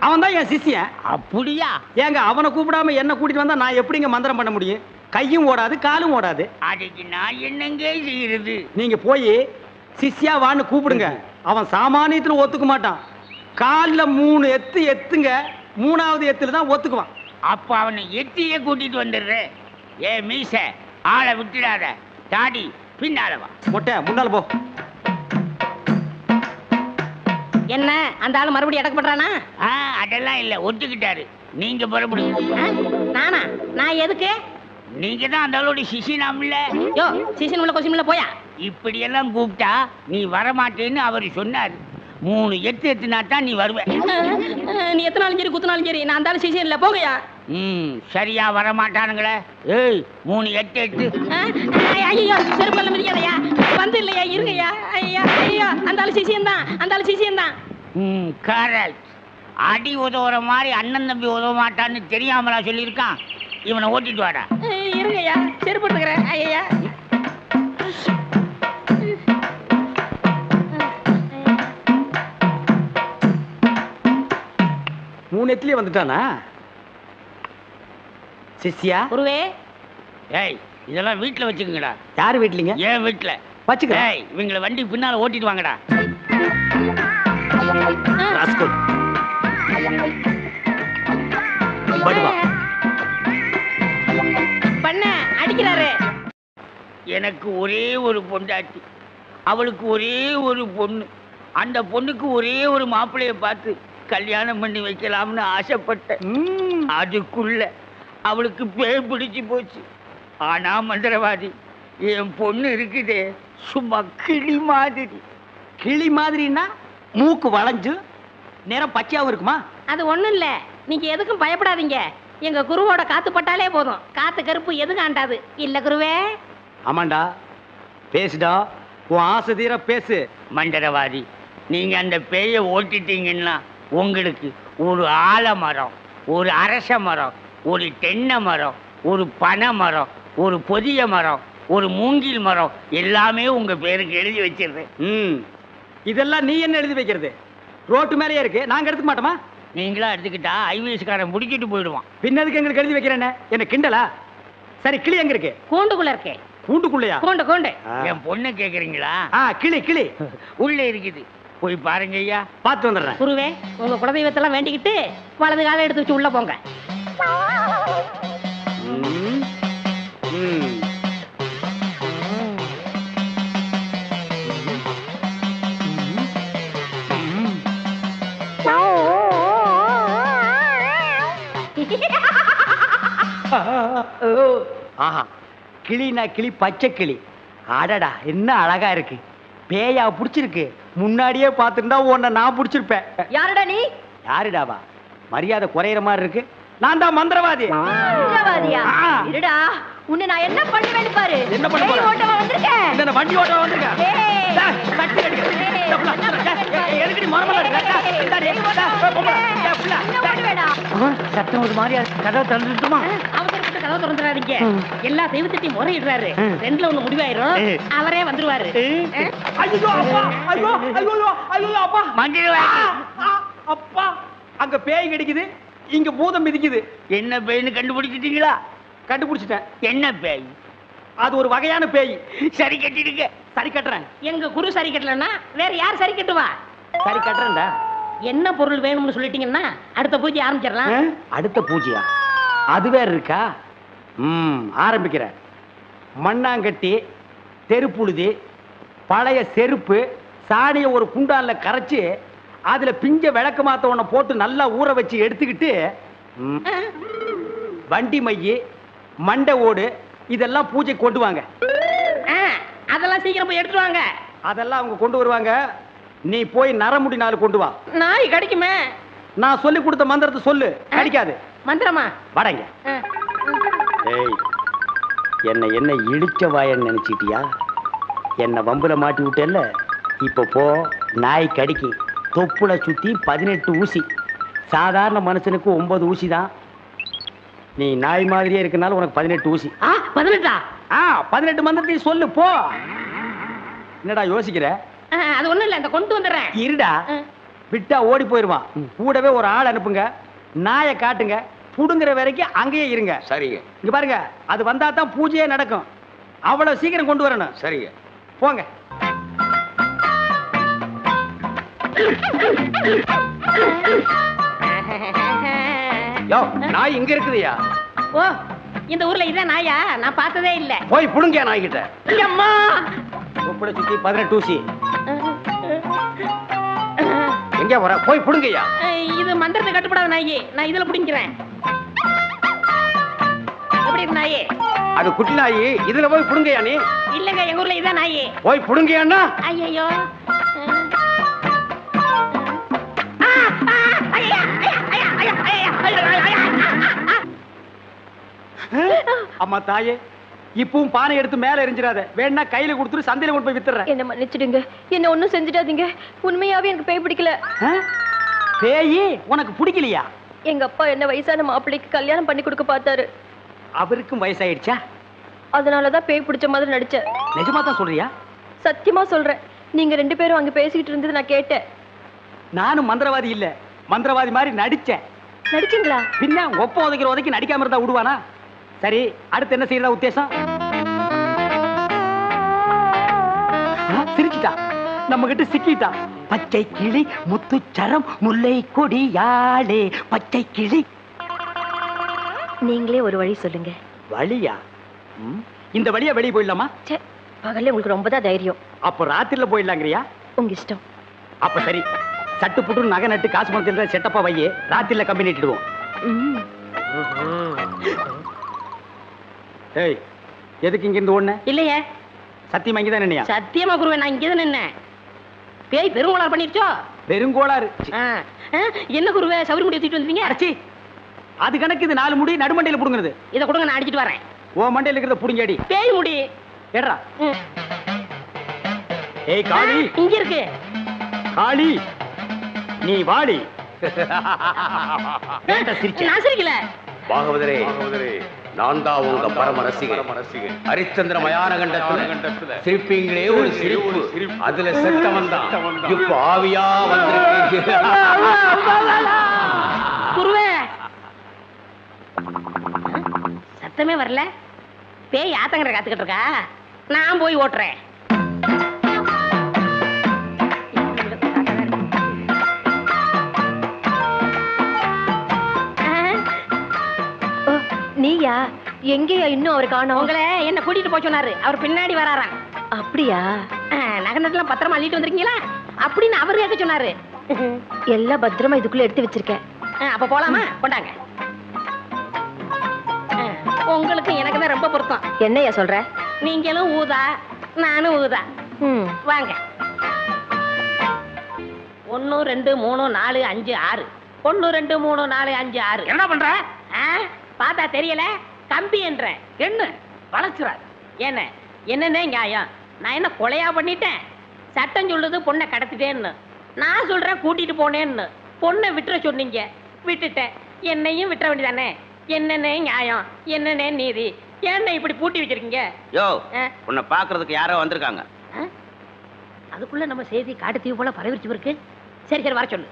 அவன் தான் என் சிஷ்யன். அப்படியா? ஏங்க அவனை கூப்பிடாம என்ன கூட்டிட்டு வந்தா நான் எப்படிங்க மந்திரம் பண்ண முடியும்? கையும் ஓடாது காலும் ஓடாது. அதுக்கு நான் என்னங்க செய்யறது? நீங்க போய் சிஷ்யா வான்னு கூப்பிடுங்க. அவன் சாமானியத்துல ஒத்துக்க மாட்டான். காலில் 3 எத்து எத்துங்க, 3வது எத்துல தான் ஒத்துக்குவான். அப்ப அவனை எத்தியே கூட்டிட்டு வந்துடுறேன். ஏ மீச, ஆளை விட்டுடாத. தாடி பின்னால வா. மொட்டை முன்னால போ. என்ன அந்த ஆளு மறுபடியும் அடக்கப்படுறானா? அதெல்லாம் இல்ல, ஒத்துக்கிட்டாரு. நீங்க புறப்படுங்க. நானா? நான் எதுக்கு? நீங்க தான் அந்த ஆளோட சிசினாம்ல. யோ சீசன் உள்ள கொஸ்டின் போயா. இப்படி எல்லாம் கூப்பிட்டா நீ வரமாட்டேன்னு அவர் சொன்னாரு. 3 எத்து எத்துனா தான் நீ வருவ. நீ எத்தனாலும் சரி குத்தினாலும் சரி நான் அந்த ஆளு சீசன் இல்ல போங்கயா. சரியா வரமாட்டானுங்களே. ஏய் 3 எட்டு எட்டு. ஐயோ செருப்பல்ல மிதிக்காதயா. வந்து இல்லையா இருங்கய்யா. ஐயா ஐயா அந்த ஆளு சீசன் தான், அந்த ஆளு சீசன் தான். கரெக்ட். அடி உதவுற மாதிரி அண்ணன் தம்பி உதவ மாட்டான்னு தெரியாமலா சொல்லியிருக்கான். இவனை ஓட்டிட்டு வாடா. இருங்கய்யா செருப்பு எடுத்துக்கிறேன். ஐயா 3 எத்துலயே வந்துட்டானா சிஷ்யா? குருவே. ஏய் இதெல்லாம் வீட்டுல வச்சுக்கோங்கடா. யாரு வீட்லீங்க? ஏன் வீட்டுல வச்சுக்கிறேன். ஏய் இவங்களை வண்டி பின்னால ஓட்டிட்டு வாங்கடா. ராஸ்கல். படுவா. பண்ண அடிக்கிறாரு. எனக்கு ஒரே ஒரு பொண்டாட்டி, அவளுக்கு ஒரே ஒரு பொண்ணு. அந்த பொண்ணுக்கு ஒரே ஒரு மாப்பிள்ளைய பார்த்து கல்யாணம் பண்ணி வைக்கலாம்னு ஆசைப்பட்டேன். அதுக்குள்ள அவளுக்கு பேய் பிடிச்சு போச்சு. ஆனா மந்திரவாதி, என் பொண்ணு இருக்குதே சும்மா கிளி மாதிரி. கிளி மாதிரின்னா மூக்கு வளைஞ்சு நேரம் பச்சையாவும் இருக்குமா? அது ஒண்ணும் இல்ல, நீங்க எதுக்கும் பயப்படாதீங்க. எங்க குருவோட காத்து பட்டாலே போதும். காத்து கருப்பு எதுக்கு ஆண்டாது இல்ல குருவே? ஆமாண்டா, பேசுடா, உன் ஆசை தீர பேசு. மந்திரவாதி, நீங்க அந்த பேயை ஓட்டிட்டீங்கன்னா உங்களுக்கு ஒரு ஆலமரம், ஒரு அரச மரம், ஒரு தென்னை மரம், ஒரு பனை மரம், ஒரு பொதிய மரம், ஒரு மூங்கில் மரம் எல்லாமே உங்க பேருக்கு எழுதி வச்சிருக்கேன். இதெல்லாம் நீ என்ன எழுதி வைக்கிறது? ரோட்டு மேலேயே இருக்கு, நாங்க எடுத்துக்க மாட்டோமா? நீங்களா எடுத்துக்கிட்டா ஐவிஎஸ்காரன் முடிக்கிட்டு போயிடுவான். பின்னதுக்கு எங்களுக்கு எழுதி வைக்கிறேன்னு என்ன கிண்டலா? சரி, கிளி எங்க இருக்கு? கூண்டுக்குள்ள இருக்கே. கூண்டுக்குள்ளையா? கூண்டு கூண்டு. என் பொண்ணு கேக்குறீங்களா? கிளி கிளி உள்ள இருக்குது, போய் பாருங்க ஐயா. பார்த்து வந்துடுறேன். குருவே, உங்க குலதெய்வத்தெல்லாம் வேண்டிக்கிட்டு வலது காலை எடுத்து வச்சு உள்ள போங்க. ஆஹா, கிளினா கிளி, பச்சை கிளி. அடடா, என்ன அழகா இருக்கு. பேயா புடிச்சிருக்கு. முன்னாடியே பார்த்துருந்தா உன்னை நான் புடிச்சிருப்பேன். யாருடா நீ? யாருடாவா? மரியாதை குறையிற மாதிரி இருக்கு. நான் தான் மந்திரவாதி. மந்திரவாதியா? இருடா, உன்னை நான் என்ன பண்ணுவேன்னு பாரு. என்ன பண்ண போற? ஓட்டவா வந்திருக்கேன். இந்த வண்டி ஓட்டவா வந்திருக்கேன். கட்டி அடிக்க. எதுக்கு மரமல சத்தம் ஒரு மாதிரியா? கதவை திறந்துட்டுமா? அவசரப்பட்டு கதவை திறந்துடாதீங்க. எல்லா தெய்வத்திட்டையும் முறையிடுறாரு. 2ல 1 முடிவாயிரும். அவரே வந்துருவாரு. ஐயோ அப்பா, ஐயோ ஐயோ ஐயோ அப்பா, மந்திரவாதி அப்பா, அங்க பேய் கிடைக்குது, இங்க பூதம் மிதிக்குது. என்ன பேய்னு கண்டுபிடிச்சிட்டீங்களா? கண்டுபிடிச்சிட்டேன். என்ன பேய்? அது ஒரு வகையான பேய். சரி கட்டிடுங்க. சரி கட்டுறேன். எங்க குரு சரி கட்டலன்னா வேற யார் சரி கட்டுவா? சரி கட்டுறேன்டா. என்ன பொருள் வேணும்னு சொல்லிட்டீங்கன்னா அடுத்த பூஜை ஆரம்பிச்சிடலாம். அடுத்த பூஜையா? அது வேற இருக்கா? ஆரம்பிக்கிறேன். மண்ணாங்கட்டி, தெருப்புழுதி, பழைய செருப்பு, சாணியை ஒரு குண்டான்ல கரைச்சு அதுல பிஞ்ச விளக்கு மாத்த ஒண்ண போட்டு நல்லா ஊற வச்சு எடுத்துக்கிட்டு வண்டி மைய, மண்டை ஓடு இதெல்லாம் பூஜை கொண்டு வாங்க. அதெல்லாம் சீக்கிரம் போய் எடுத்துட்டு வாங்க. அதெல்லாம் அவங்க கொண்டு வருவாங்க. நீ போய் நரமுடி 4 கொண்டு வா. நாய் கிடைக்குமே. நான் சொல்லி கொடுத்த மந்திரத்தை சொல்லு. கிடைக்காது. மந்திரமா? வாடங்க. ஏய், என்ன இடிச்ச வாயன்னு நினைச்சிட்டியா? என்ன வம்புல மாட்டி விட்டேல்ல, இப்ப போ. நாய் கடிக்கு. தொப்புல சுத்தி 18 ஊசி. சாதாரண மனுஷனுக்கு 9 ஊசி தான். நீ நாய் மாதிரியே இருக்கனால உனக்கு 18 ஊசி. 18ஆ? 18 மந்திரத்தையும் சொல்லு போ. என்னடா யோசிக்கிற? அது ஒண்ணும் இல்ல, இந்த கொண்டு வந்துடுறேன். இருடா, விட்டா ஓடி போயிருவான். கூடவே ஒரு ஆள் அனுப்புங்க, நாயை காட்டுங்க, புடுங்குற வரைக்கும் அங்கேயே இருங்க. சரிங்க. இங்க பாருங்க, அது வந்தா தான் பூஜையே நடக்கும். அவ்வளவு சீக்கிரம் கொண்டு வரணும். சரிங்க. போங்க. யோ, நாய் இங்க இருக்குதுயா. ஓ, இந்த ஊர்ல இதான் நாயா? நான் பார்த்ததே இல்ல. போய் புடுங்க நாய் கிட்ட. அம்மா, உப்புட சுத்தி 18 ஊசி. எங்க வர? போய் புடுங்கய்யா. இது மந்திரத்தை கட்டுப்படாத நாயி, நான் இதுல புடிங்கிறேன். எப்படி இருக்கு நாயி? அது குட்டி நாய், இதுல போய் புடுங்கய்யா நீ. இல்லங்க, எங்க ஊர்ல இதான் நாயி. போய் புடுங்கய்யான்னா. ஐயோ, அம்மா தாயே, இப்பவும் பானை எடுத்து மேல எரிஞ்சிடாத. வேணா கையில கொடுத்துட்டு சந்தையில கொண்டு போய் வித்துறேன். என்ன மன்னிச்சிடுங்க, என்ன ஒண்ணும் செஞ்சிடாதீங்க. உண்மையாவே எனக்கு பேய் பிடிக்கல. பேயி உனக்கு பிடிக்கலையா? எங்க அப்பா என்ன வயசான மாப்பிள்ளைக்கு கல்யாணம் பண்ணி கொடுக்க பார்த்தாரு. அவருக்கும் வயசாயிடுச்சா? அதனாலதான் பேய் பிடிச்ச மாதிரி நடிச்சேன். நிஜமா தான் சொல்றியா? சத்தியமா சொல்றேன். நீங்க 2 பேரும் அங்க பேசிக்கிட்டு இருந்தது நான் கேட்டேன். நானும் மந்திரவாதி இல்ல, மந்திரவாதி மாதிரி நடிச்சேன். நடிச்சீங்களா? பின்ன ஒப்ப உதைக்கிற உதைக்கு நடிக்காம இருந்தா விடுவானா? சரி, அடுத்து என்ன செய்யறதா உத்தேசம்? சிரிச்சிட்டா, நம்ம கிட்ட சிக்கிட்டா. பச்சை கிளி முத்துச்சரம் முல்லை கொடியாளே பச்சை கிளி. நீங்களே ஒரு வழி சொல்லுங்க. வழியா? இந்த வழியா வெளியே போயிடலாமா? ச்சே, பகல்ல உங்களுக்கு ரொம்ப தான் தைரியம். அப்ப ராத்திரில போயிடலாங்கிறியா? உங்க இஷ்டம். அப்ப சரி, சட்டு புட்டு நகை நட்டு காசு பணத்தில் செட்டப்பா வையே, ராத்திரில கம்பெனி இட்டுடுவோம். ஏய், எதுக்கு இங்க இருந்து ஓடுன? இல்லையே. சத்தியமா இங்கதான் நின்னையா? சத்தியமா குருவே, நான் இங்கதான் நின்னேன். பேய் பெருங்கோளாறு பண்ணிருச்சோ? பெருங்கோளாறு. என்ன குருவே, சவுரி முடி தூக்கிட்டு வந்துட்டீங்க? அடச்சி, அது கணக்கு. இது 4 முடி நடுமண்டையில புடுங்குறது. இதை கொடுங்க, நான் அடிச்சிட்டு வரேன். ஓ மண்டையில இருக்கிறத புடுங்கடி. பேய் முடி ஏடா. ஏய் காளி, இங்க இருக்கு. காளி நீ வாடி. நான் சிரிக்கல. பாகவதரே, நான் தான் உங்க பரம ரசிகன். ஹரிச்சந்திர மயான கண்டத்துல சிரிப்பீங்களே ஒரு சிரிப்பு, அதுல செத்தவன் தான் இப்ப ஆவியா வந்திருக்கு. குருவே, சத்தமே வரல. பேய் ஆத்தங்கரை காத்துக்கிட்டு இருக்கா, நான் போய் ஓட்டுறேன். நீயா? எங்கேயா இன்னும் அவர் காணோம்? உங்களை என்ன கூட்டிட்டு போய் சொன்னாரு, அவர் பின்னாடி வராராம். அப்படியா? நகனத்தெல்லாம் பத்திரமா அள்ளிட்டு வந்திருக்கீங்களா அப்படின்னு அவர் கேட்க சொன்னாரு. எல்லாம் பத்திரமா இதுக்குள்ள எடுத்து வச்சிருக்கேன். அப்ப போலாமா? கொண்டாங்க. உங்களுக்கு எனக்கு தான் ரொம்ப பொருத்தம். என்னையா சொல்ற? நீங்களும் ஊதா, நானும் ஊதா. வாங்க. 1 2 3 4 5 6. 1 2 3 4 5 6. என்ன பண்ற? பார்த்தா தெரியல, கம்பி என்ற என்ன வளர்ச்சுறாரு. என்ன என்னன்னே நியாயம்? நான் என்ன கொலையா பண்ணிட்டேன்? சட்டம் சொல்லுது பொண்ணை கடத்திட்டேன்னு, நான் சொல்றேன் கூட்டிட்டு போனேன்னு. பொண்ணை விட்டுற சொன்னீங்க, விட்டுட்டேன். என்னையும் விட்டுற வேண்டியதானே? என்னன்னே நியாயம், என்னன்னே நீதி? என்ன இப்படி பூட்டி வச்சிருக்கீங்க? யோ, உன்னை பாக்குறதுக்கு யாரோ வந்திருக்காங்க. அதுக்குள்ள நம்ம செய்தி காட்டு தீவு போல பரவிச்சு இருக்கு. சரி சரி, வர சொல்லு.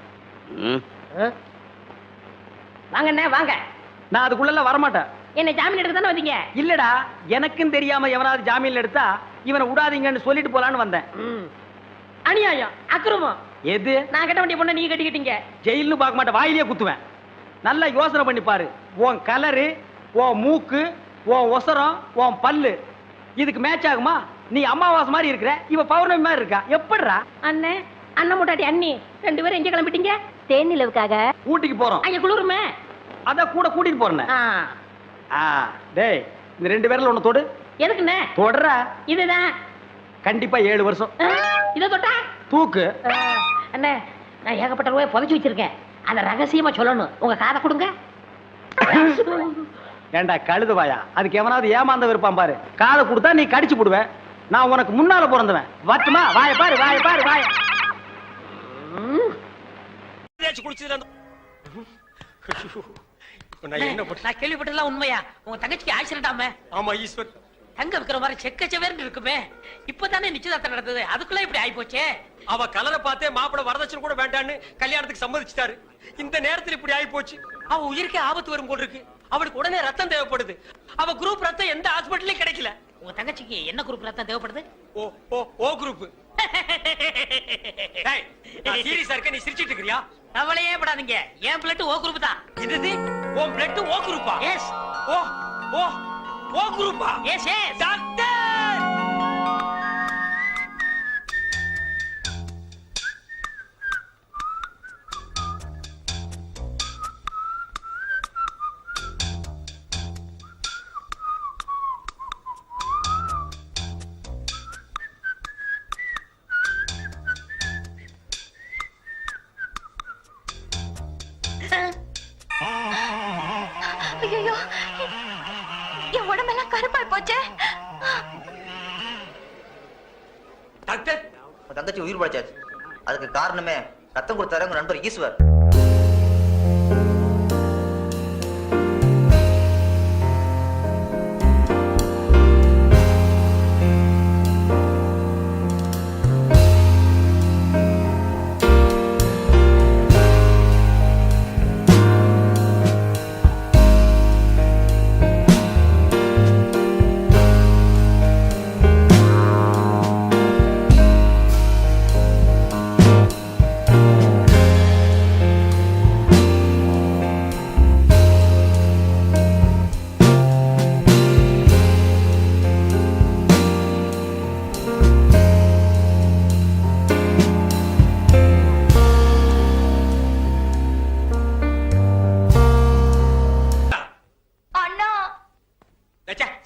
வாங்கண்ணே வாங்க. நான் அதுக்குள்ள வரமாட்டேன். என்ன ஜாமீன் எடுக்க தானே வந்தீங்க? இல்லடா, எனக்கும் தெரியாம எவனாவது ஜாமீன்ல எடுத்தா இவனை விடாதீங்கன்னு சொல்லிட்டு போலான்னு வந்தேன். அநியாயம், அக்கிரமம். எது? நான் கட்ட வேண்டிய பொண்ணை நீங்க கட்டிக்கிட்டீங்க. ஜெயில்னு பார்க்க மாட்டேன், வாயிலேயே குத்துவேன். நல்லா யோசனை பண்ணி பாரு. உன் கலரு, உன் மூக்கு, உன் ஒசரம், உன் பல்லு இதுக்கு மேட்ச் ஆகுமா? நீ அமாவாசை மாதிரி இருக்கிற, இவ பௌர்ணமி மாதிரி இருக்கா. எப்படிடா? அண்ணே, அண்ணன் முட்டாட்டி அண்ணி 2 பேரும் எங்க கிளம்பிட்டீங்க? தேன் நிலவுக்காக ஊட்டிக்கு போறோம். அங்க குளிருமே, அத கூட கூட்டிட்டு போறேன். டேய், இந்த 2 பேர்ல ஒண்ணு தொடு. எதுக்குண்ணே? தொடற. இதுதான் கண்டிப்பா 7 வருஷம். இத தொட்டா தூக்கு. அண்ணே, நான் ஏகப்பட்ட ரூபாய் புதைச்சு வச்சிருக்கேன், அத ரகசியமா சொல்லணும். உங்க காதை கொடுங்க. ஏண்டா கழுதுவாயா, அதுக்கு எவனாவது ஏமாந்த விருப்பான் பாரு. காதை கொடுத்தா நீ கடிச்சு போடுவேன். நான் உனக்கு முன்னால பிறந்தவன். வட்டுமா? வாய பாரு, வாய பாரு, வாய. நான் என்ன பண்ண? நான் கேள்விப்பட்டதெல்லாம் உண்மையா? உங்க தங்கச்சிக்கு ஆக்சிடென்ட். ஆமா ஈஸ்வர். தங்க விக்கிற மாதிரி செக்கச்சவேர்னு இருக்குமே. இப்பதானே நிச்சயதார்த்தம் நடந்தது, அதுக்குள்ள இப்படி ஆயி போச்சே. அவ கலரை பார்த்தே மாப்பிள வரதட்சணை கூட வேண்டான்னு கல்யாணத்துக்கு சம்மதிச்சிட்டாரு. இந்த நேரத்துல இப்படி ஆயி போச்சு. அவ உயிருக்கே ஆபத்து வரும் போல இருக்கு. அவளுக்கு உடனே ரத்தம் தேவைப்படுது. அவ குரூப் ரத்தம் எந்த ஹாஸ்பிடல்லயும் கிடைக்கல. உங்க தங்கச்சிக்கு என்ன குரூப் ரத்தம் தேவைப்படுது? ஓ ஓ ஓ குரூப். டேய், நான் சீரியஸா இருக்க, நீ சிரிச்சிட்டு இருக்கறியா? கவலையே படாதீங்க, என் பிளட் ஓ குரூப் தான். இது உன் பிளட் ஓ குரூப்பா? எஸ். ஓ ஓ ஓ குரூப்பா? S S. டாக்டர், ஐயோ, என் உடம்பெல்லாம் கருப்பாய் போச்சே. டாக்டர், உன் தங்கச்சி உயிர் பழைச்சாச்சு. அதுக்கு காரணமே ரத்தம் கொடுத்தாரு உங்க நண்பர் ஈஸ்வர்.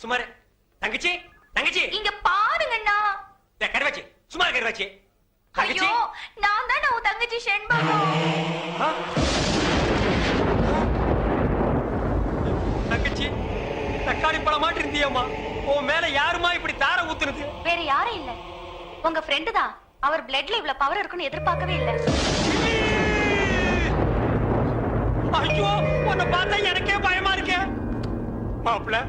சுமாரு. தங்கச்சி, தங்கச்சி இங்க பாருங்கண்ணா. கருவாச்சி, சுமார் கருவாச்சி. ஐயோ, நான் தானே உன் தங்கச்சி செண்பகம். தங்கச்சி, தக்காளி பழமாட்டு இருந்தியம்மா. உன் மேல யாருமா இப்படி தார ஊத்துறது? வேற யாரும் இல்ல, உங்க ஃப்ரெண்டு தான். அவர் பிளட்ல இவ்வளவு பவர் இருக்குன்னு எதிர்பார்க்கவே இல்ல. ஐயோ, உன்னை பார்த்தா எனக்கே பயமா இருக்கே. மாப்பிள்ள,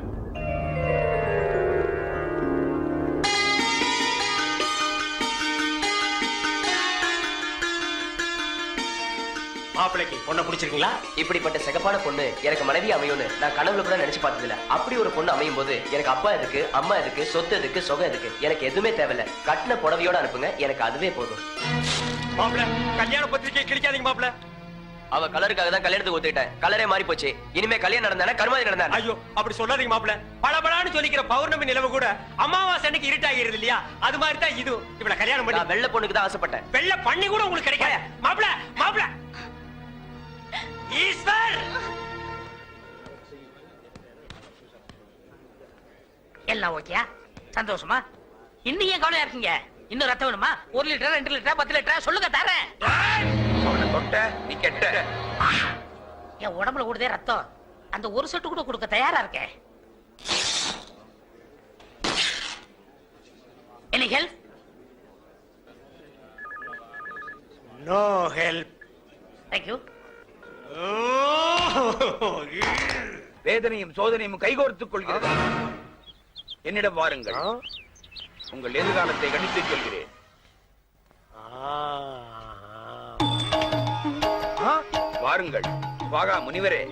மாப்பிளைக்கு பொண்ணை பிடிச்சிருக்கீங்களா? இப்படிப்பட்ட சிகப்பான பொண்ணு எனக்கு மனைவி அமையும்னு நான் கனவுல கூட நினைச்சு பார்த்ததில்ல. அப்படி ஒரு பொண்ணு அமையும் போது எனக்கு அப்பா எதுக்கு, அம்மா எதுக்கு, சொத்து எதுக்கு, சொகம் எதுக்கு, எனக்கு எதுவுமே தேவையில்ல. கட்டின புடவையோட அனுப்புங்க, எனக்கு அதுவே போதும். மாப்பிள்ள, கல்யாண பத்திரிக்கை கிழிக்காதீங்க மாப்பிள்ள. அவ கலருக்காக தான் கல்யாணத்துக்கு ஒத்துக்கிட்டேன். கலரே மாறி போச்சு. இனிமே கல்யாணம் நடந்தானே கருமாதி நடந்தானே. ஐயோ, அப்படி சொல்லாதீங்க மாப்பிள்ள. பளபளன்னு சொல்லிக்கிற பௌர்ணமி நிலவு கூட அமாவாசை அன்னைக்கு இருட்டாகிறது இல்லையா? அது மாதிரி தான் இது. இவள கல்யாணம் பண்ணி நான் வெள்ளை பொண்ணுக்கு தான் ஆசைப்பட்டேன். வெள்ளை பண்ணி கூட உங்களுக்கு கிடைக்காது. மாப்பிள்ள, மாப்பிள்ள. ஈஸ்வர், எல்லாம் ஓகேயா? சந்தோஷமா? இன்னும் ஏன் கவலையா இருக்கீங்க? இன்னும் ரத்தம் வேணுமா? 1 லிட்டர், 2 லிட்டர், 10 லிட்டர் சொல்லுங்க, தரேன். அவனை தொட்ட நீ கெட்ட. என் உடம்புல ஓடுதே ரத்தம், அந்த ஒரு சொட்டு கூட கொடுக்க தயாரா இருக்கேன். Any help? No help. Thank you. வேதனையும் சோதனையும் கைகோர்த்துக் கொள்கிறது. என்னிடம் வாருங்கள், உங்கள் எதிர்காலத்தை கணித்துச் சொல்கிறேன். வாருங்கள் வாகா முனிவரே,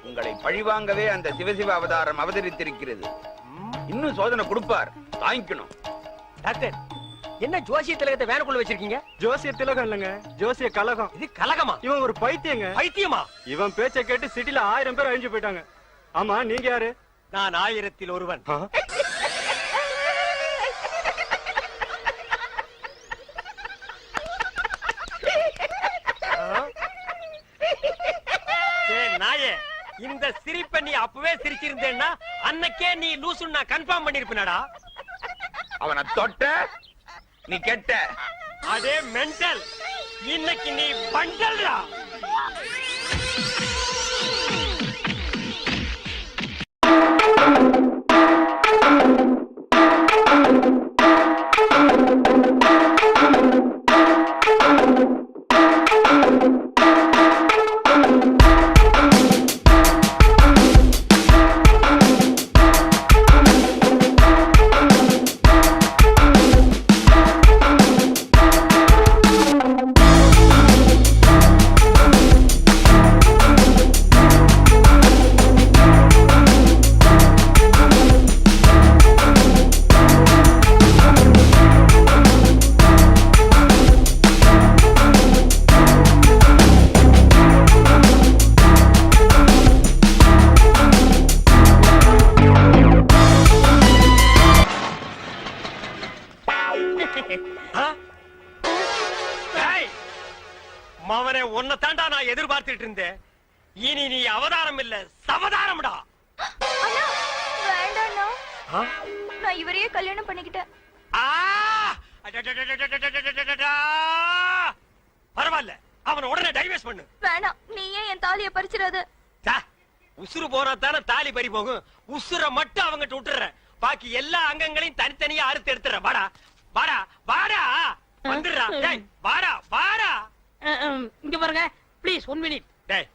உங்களை பழிவாங்கவே அந்த சிவசிவ அவதாரம் அவதரித்திருக்கிறது. இன்னும் சோதனை கொடுப்பார், தாங்கிக்கணும். டாக்டர், என்ன ஜோசிய திலகத்தை வேனுக்குள்ள வச்சிருக்கீங்க? ஜோசிய திலகம் இல்லங்க, ஜோசிய கலகம். இது கலகமா? இவன் ஒரு பைத்தியங்க. பைத்தியமா? இவன் பேச்சை கேட்டு சிட்டில 1000 பேர் அழிஞ்சு போயிட்டாங்க. ஆமா, நீங்க யாரு? நான் 1000ல் ஒருவன். நாயே, இந்த சிரிப்பை நீ அப்பவே சிரிச்சிருந்தேன்னா அன்னைக்கே நீ லூசுன்னு நான் கன்ஃபார்ம் பண்ணிருப்பேனடா. அவனை தொட்ட நீ கெட்ட. அதே மென்டல், இன்னைக்கு நீ பண்டல்டா. மவனே உன்னை தாண்டா நான் எதிர்பார்த்துட்டு இருந்தேன். இனி நீ அவதாரம் இல்ல சவதாரம்டா. வேண்டாண்ணா, நான் இவரையே கல்யாணம் பண்ணிக்கிட்டேன். பரவாயில்ல, அவன் உடனே டைவர்ஸ் பண்ணு. வேணாம், நீயே என் தாலியை பறிச்சிடாத. உசுறு போனா தானே தாலி பறி போகும். உசுரை மட்டும் அவங்கிட்ட விட்டுற, பாக்கி எல்லா அங்கங்களையும் தனித்தனியா அறுத்து எடுத்துற. வாடா வாடா வாடா, வந்துடுறா. டேய் வாடா வாடா. இங்க பாருங்க ப்ளீஸ் 1 மினிட். டேய்,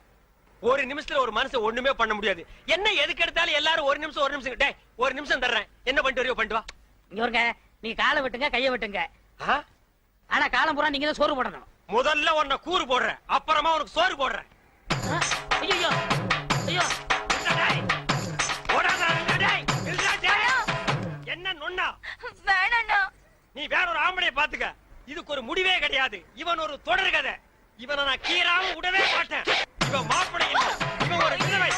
ஒரு நிமிஷத்துல ஒரு மனுஷன் ஒண்ணுமே பண்ண முடியாது. என்ன எதுக்கு எடுத்தாலும் எல்லாரும் ஒரு நிமிஷம். டேய், ஒரு நிமிஷம் தர்றேன், என்ன பண்ணிட்டு வரையோ பண்ணிட்டு வா. இங்க பாருங்க, நீ காலை வெட்டுங்க கைய வெட்டுங்க, ஆனா காலம் பூரா நீங்க தான் சோறு போடணும். முதல்ல உன்னை கூறு போடுறேன், அப்புறமா உனக்கு சோறு போடுறேன். ஐயோ ஐயோ, என்ன நொண்ணா? வேணாண்ணா, நீ வேற ஒரு ஆம்பளைய பாத்துக்க. இதுக்கு ஒரு முடிவே கிடையாது. இவன் ஒரு தொடர் கதை. இவனை நான் கீராம விடவே மாட்டேன். இவன் மாப்பிள்ளை இல்ல, இவன் ஒரு விதவை.